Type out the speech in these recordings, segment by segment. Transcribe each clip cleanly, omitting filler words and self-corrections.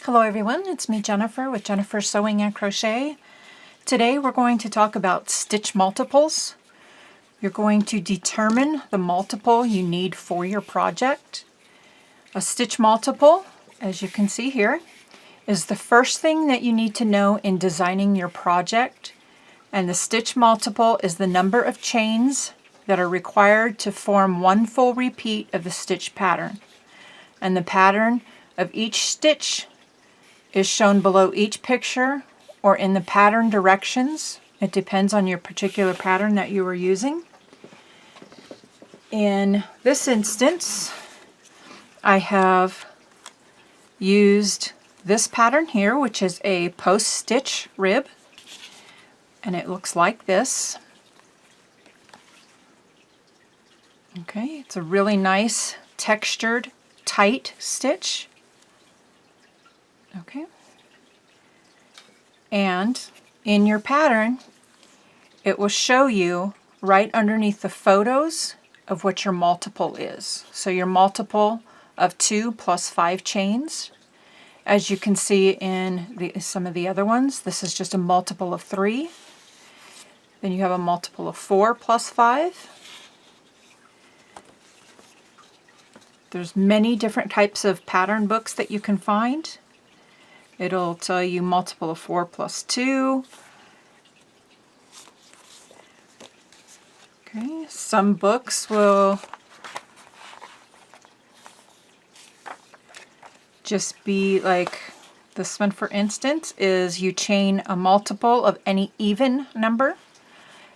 Hello everyone, it's me Jennifer with Jennifer Sewing and Crochet. Today we're going to talk about stitch multiples. You're going to determine the multiple you need for your project. A stitch multiple, as you can see here, is the first thing that you need to know in designing your project. And the stitch multiple is the number of chains that are required to form one full repeat of the stitch pattern. And the pattern of each stitch is shown below each picture or in the pattern directions. It depends on your particular pattern that you are using. In this instance, I have used this pattern here, which is a post stitch rib, and it looks like this. Okay, it's a really nice textured tight stitch. Okay, and in your pattern it will show you right underneath the photos of what your multiple is. So your multiple of 2 plus 5 chains. As you can see in some of the other ones, this is just a multiple of 3. Then you have a multiple of 4 plus 5. There's many different types of pattern books that you can find. It'll tell you multiple of 4 plus 2. Okay, some books will just be like this one, for instance, is you chain a multiple of any even number.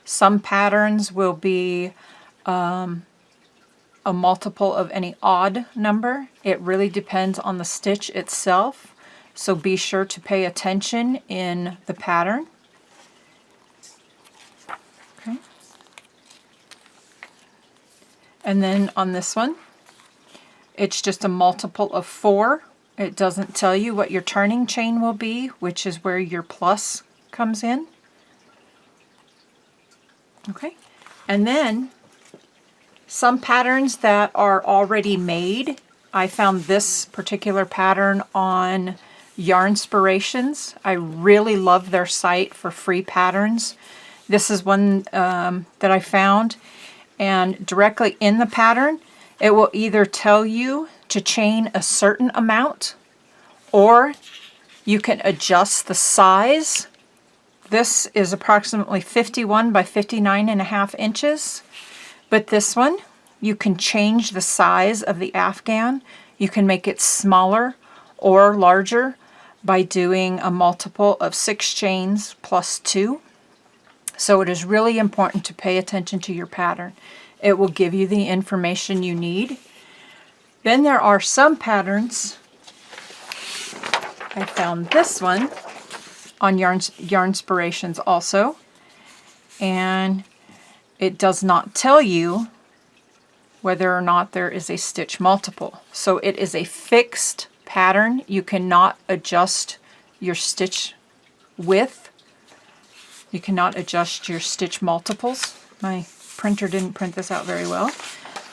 Some patterns will be a multiple of any odd number. It really depends on the stitch itself. So be sure to pay attention in the pattern. Okay. And then on this one, it's just a multiple of 4. It doesn't tell you what your turning chain will be, which is where your plus comes in. Okay. And then some patterns that are already made. I found this particular pattern on Yarnspirations. I really love their site for free patterns. This is one that I found, and directly in the pattern it will either tell you to chain a certain amount or you can adjust the size. This is approximately 51 by 59.5 inches, but this one you can change the size of the afghan. You can make it smaller or larger by doing a multiple of 6 chains plus 2. So it is really important to pay attention to your pattern. It will give you the information you need. Then there are some patterns. I found this one on Yarnspirations also, and it does not tell you whether or not there is a stitch multiple. So it is a fixed pattern. You cannot adjust your stitch width. You cannot adjust your stitch multiples. My printer didn't print this out very well,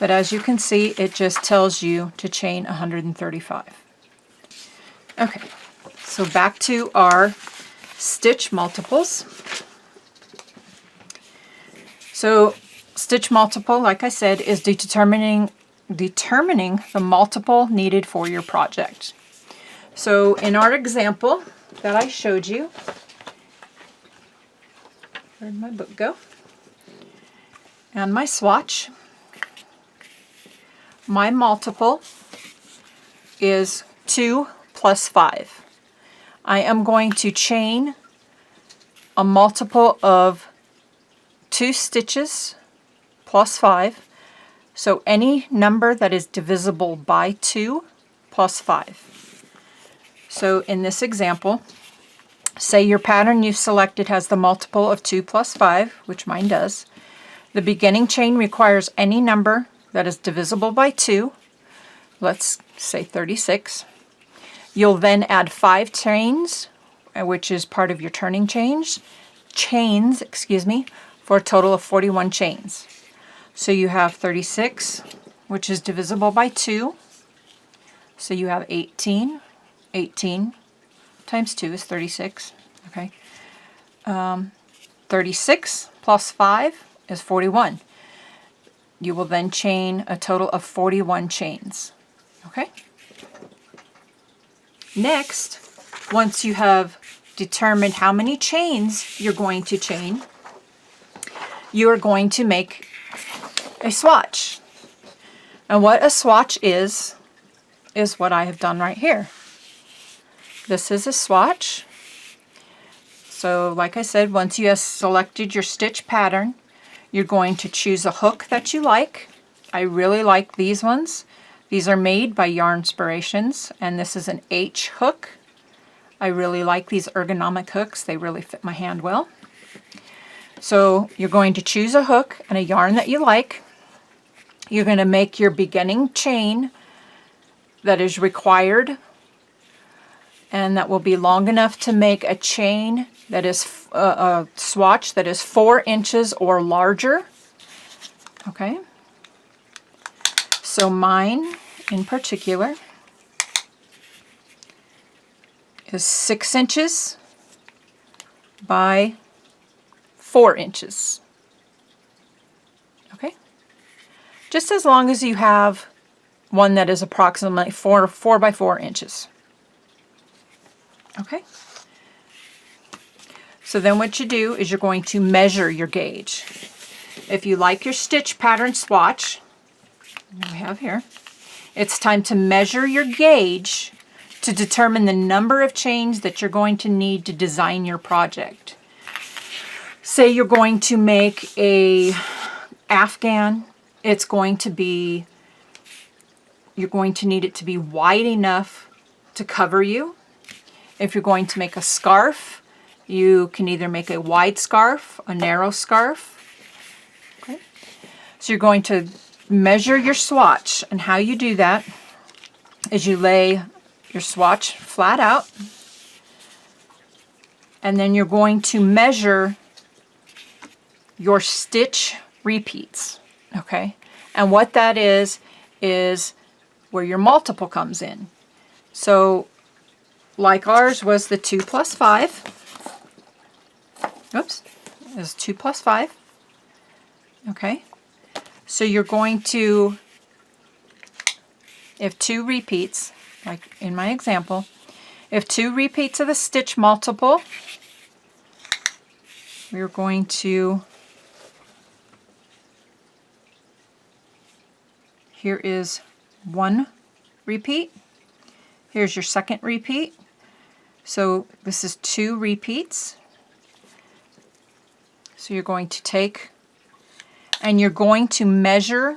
but as you can see, it just tells you to chain 135. Okay, so back to our stitch multiples. So stitch multiple, like I said, is determining the multiple needed for your project. So in our example that I showed you, where'd my book go? And my swatch, my multiple is 2 plus 5. I am going to chain a multiple of 2 stitches plus 5. So any number that is divisible by 2 plus 5. So in this example, say your pattern you've selected has the multiple of 2 plus 5, which mine does. The beginning chain requires any number that is divisible by 2. Let's say 36. You'll then add 5 chains, which is part of your turning chains, for a total of 41 chains. So you have 36, which is divisible by 2. So you have 18, 18, times 2 is 36. Okay. 36 plus 5 is 41. You will then chain a total of 41 chains. Okay. Next, once you have determined how many chains you're going to chain, you are going to make a swatch. And what a swatch is what I have done right here. This is a swatch. So like I said, once you have selected your stitch pattern, you're going to choose a hook that you like. I really like these ones. These are made by Yarnspirations, and this is an H hook. I really like these ergonomic hooks. They really fit my hand well. So you're going to choose a hook and a yarn that you like. You're going to make your beginning chain that is required, and that will be long enough to make a chain that is a swatch that is 4 inches or larger. Okay. So mine in particular is 6 inches by 4 inches. Okay. Just as long as you have one that is approximately 4 by 4 inches. Okay. So then what you do is you're going to measure your gauge. If you like your stitch pattern swatch, we have here, it's time to measure your gauge to determine the number of chains that you're going to need to design your project. Say you're going to make a afghan, it's going to be, you're going to need it to be wide enough to cover you. If you're going to make a scarf, you can either make a wide scarf, a narrow scarf. Okay. So you're going to measure your swatch, and how you do that is you lay your swatch flat out, and then you're going to measure your stitch repeats. Okay, and what that is where your multiple comes in. So like ours was the 2 plus 5. Oops, is 2 plus 5. Okay, so you're going to, if 2 repeats, like in my example, if 2 repeats of the stitch multiple, we're going to, here is 1 repeat, here's your second repeat, so this is 2 repeats. So you're going to take, and you're going to measure,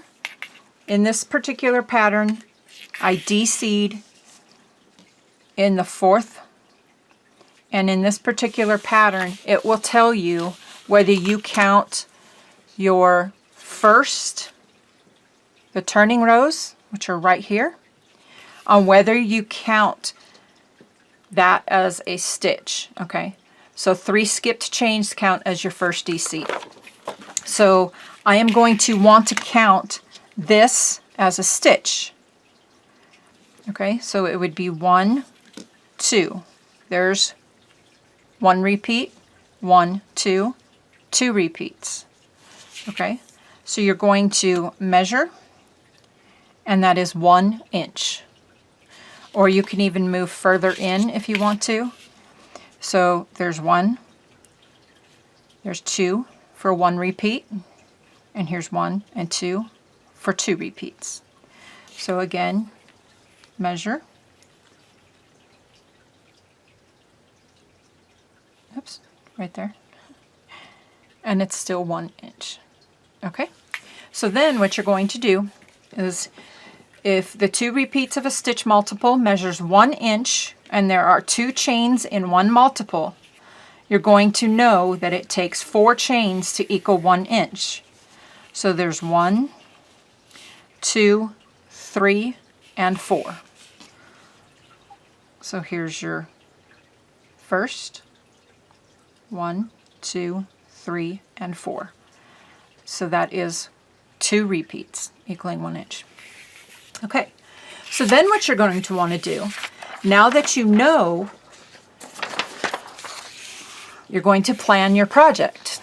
in this particular pattern, I DC'd in the 4th, and in this particular pattern, it will tell you whether you count your first, the turning rows, which are right here, on whether you count that as a stitch. Okay, so 3 skipped chains count as your first DC. So I am going to want to count this as a stitch. Okay, so it would be 1, 2. There's 1 repeat, 1, 2, 2 repeats. Okay, so you're going to measure, and that is 1 inch. Or you can even move further in if you want to. So there's 1, there's 2 for 1 repeat, and here's 1 and 2 for 2 repeats. So again, measure. Oops, right there. And it's still 1 inch. Okay, so then what you're going to do is, if the 2 repeats of a stitch multiple measures 1 inch and there are 2 chains in one multiple, you're going to know that it takes 4 chains to equal 1 inch. So there's 1, 2, 3, and 4. So here's your first, 1, 2, 3, and 4. So that is 2 repeats equaling 1 inch. Okay, so then what you're going to want to do, now that you know you're going to plan your project.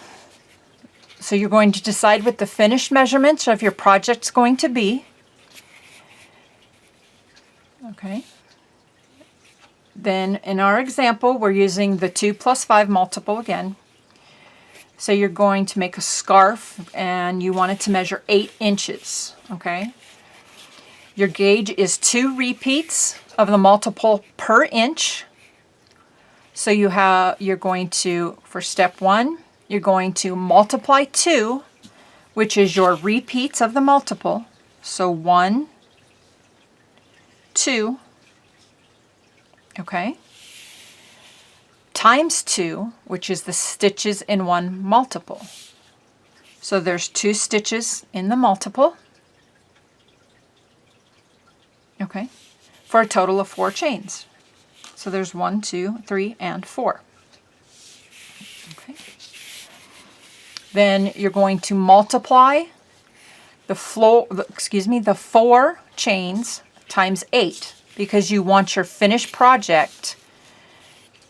So you're going to decide what the finished measurements of your project's going to be. Okay. Then in our example, we're using the 2 plus 5 multiple again. So you're going to make a scarf and you want it to measure 8 inches. Okay. Your gauge is 2 repeats of the multiple per inch. So you're going to, for step 1, you're going to multiply 2, which is your repeats of the multiple. So 1, 2, okay, times 2, which is the stitches in one multiple. So there's 2 stitches in the multiple, okay, for a total of 4 chains. So there's 1, 2, 3, and 4. Okay. Then you're going to multiply the 4 chains times 8 because you want your finished project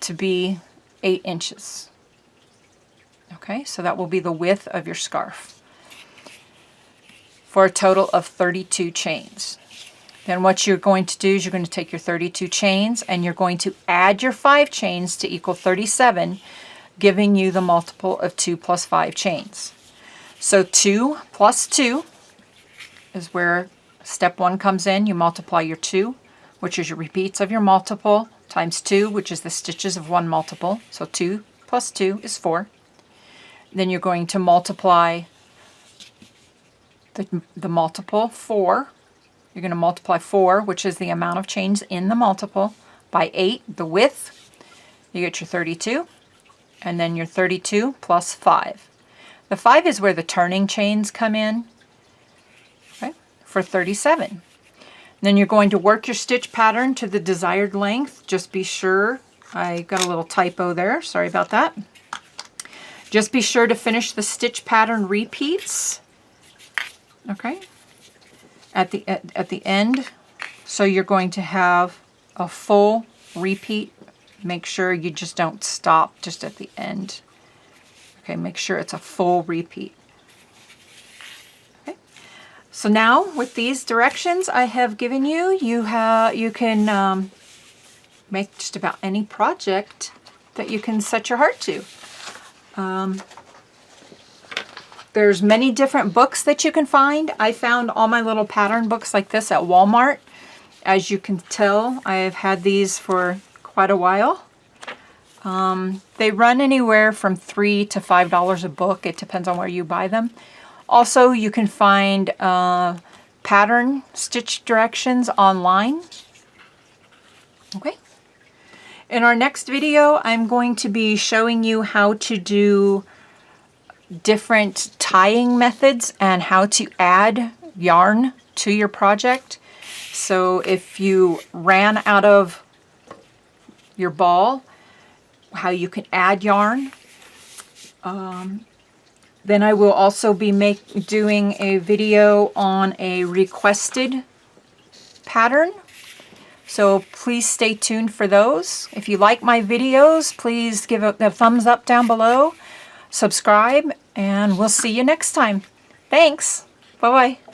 to be 8 inches. Okay, so that will be the width of your scarf for a total of 32 chains. Then what you're going to do is you're going to take your 32 chains and you're going to add your 5 chains to equal 37, giving you the multiple of 2 plus 5 chains. So 2 plus 2 is where step 1 comes in. You multiply your 2, which is your repeats of your multiple, times 2, which is the stitches of one multiple. So 2 plus 2 is 4. Then you're going to multiply the multiple 4. You're going to multiply 4, which is the amount of chains in the multiple, by 8, the width. You get your 32, and then your 32 plus 5. The 5 is where the turning chains come in, okay, for 37. Then you're going to work your stitch pattern to the desired length. Just be sure, I got a little typo there, sorry about that. Just be sure to finish the stitch pattern repeats, okay, at the end. So you're going to have a full repeat. Make sure you just don't stop just at the end. Okay, make sure it's a full repeat. Okay. So now with these directions I have given you, you can make just about any project that you can set your heart to. There's many different books that you can find. I found all my little pattern books like this at Walmart. As you can tell, I've had these for quite a while. They run anywhere from $3 to $5 a book. It depends on where you buy them. Also, you can find pattern stitch directions online. Okay. In our next video, I'm going to be showing you how to do different tying methods and how to add yarn to your project. So if you ran out of your ball, how you can add yarn. Then I will also be doing a video on a requested pattern. So please stay tuned for those. If you like my videos, please give it a thumbs up down below. Subscribe, and we'll see you next time. Thanks. Bye-bye.